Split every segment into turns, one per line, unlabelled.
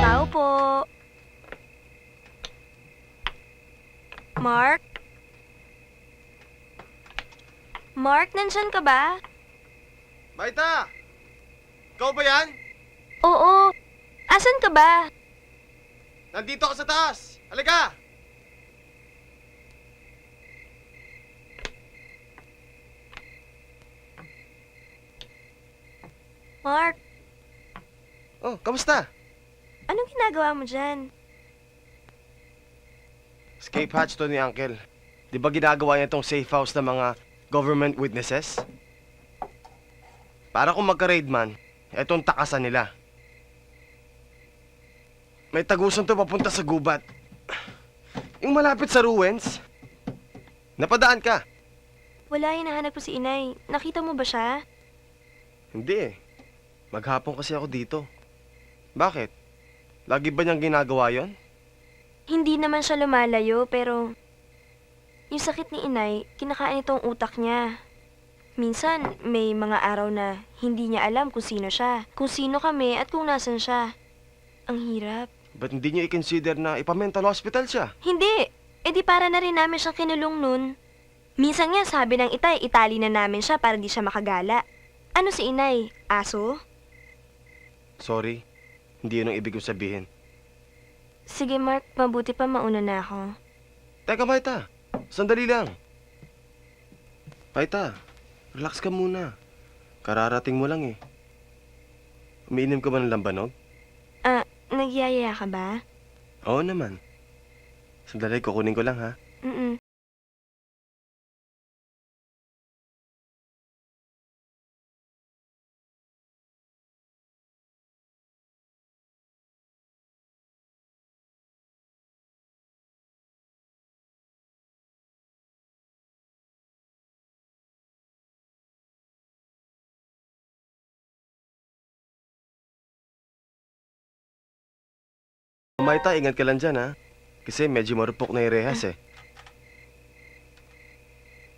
Tao po. Mark? Mark, nandyan ka ba?
Maita! Ikaw ba yan?
Oo. Asan ka ba?
Nandito ako sa taas! Halika!
Mark,
Oh, kamusta?
anong ginagawa mo dyan?
Escape hatch to ni Uncle. Di ba ginagawa niya tong safe house ng mga government witnesses? Para kung magka-raid man, etong takasan nila. May tagusan to papunta sa gubat. Yung malapit sa ruins. Napadaan ka?
Wala, hinahanap ko si inay. Nakita mo ba siya?
Hindi eh. Maghapon kasi ako dito. Bakit? Lagi ba niyang ginagawa yon?
Hindi naman siya lumalayo, pero yung sakit ni inay, kinakain itong utak niya. Minsan, may mga araw na hindi niya alam kung sino siya, kung sino kami at kung nasan siya. Ang hirap.
Ba't hindi niyo i-consider na ipa-mental hospital siya?
Hindi! E di para na rin namin siyang kinulong nun. Minsan nga sabi ng itay, itali na namin siya para di siya makagala. Ano si inay? Aso?
Sorry, hindi yun ang ibig kong sabihin.
Sige Mark, mabuti pa mauna na ako.
Teka, Maita. Sandali lang. Maita, relax ka muna. Kararating mo lang eh. Umiinom ka ba ng lambanog?
Nagyayaya ka ba?
Oo naman. Sandali, kukunin ko lang ha.
Mm-mm.
Maita, ingat ka lang dyan ha. Kasi medyo marupok na yung rehas eh.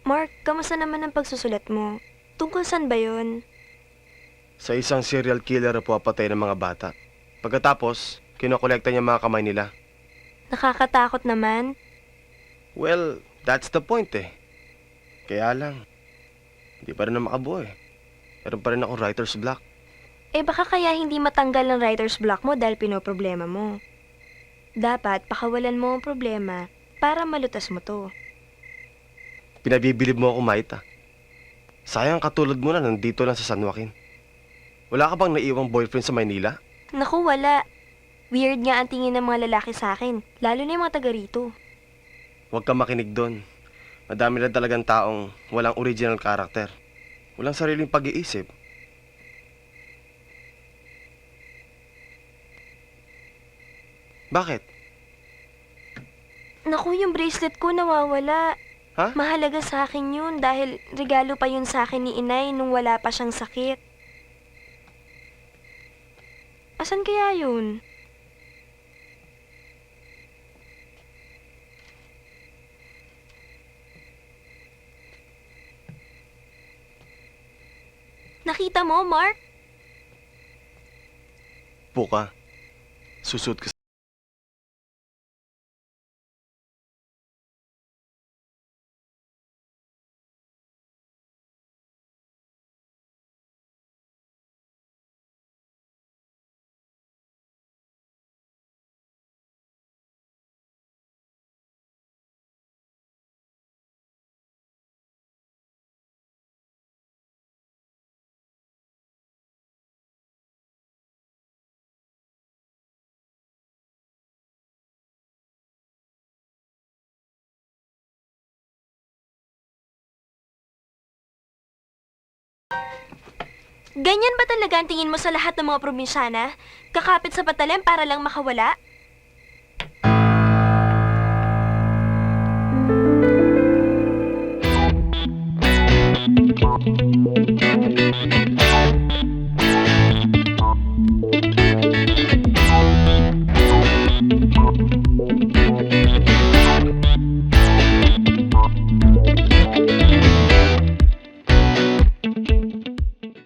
Mark, kamusta naman ang pagsusulat mo? Tungkol saan ba yun?
Sa isang serial killer na puwapatay ng mga bata. Pagkatapos, kinokolekta niya mga kamay nila.
Nakakatakot naman.
Well, that's the point eh. Kaya lang, hindi pa rin na makabuo eh. Meron pa rin akong writer's block.
Eh baka kaya hindi matanggal ang writer's block mo dahil pinoproblema mo. Dapat pakawalan mo ang problema para malutas mo to.
Pinabibilib mo ako, Maita. Sayang katulad mo na nandito lang sa San Joaquin. Wala ka bang naiwang boyfriend sa Maynila?
Naku, wala. Weird nga ang tingin ng mga lalaki sa akin, lalo na yung mga taga rito.
Huwag ka makinig doon. Madami na talagang taong walang original character. Walang sariling pag-iisip. Bakit?
Naku, yung bracelet ko nawawala.
Ha?
Mahalaga sa akin yun dahil regalo pa yun sa akin ni inay nung wala pa siyang sakit. Asan kaya yun? Nakita mo, Mark?
Puka. Susut ka.
Ganyan ba talaga ang tingin mo sa lahat ng mga probinsyana? Kakapit sa patalim para lang makawala?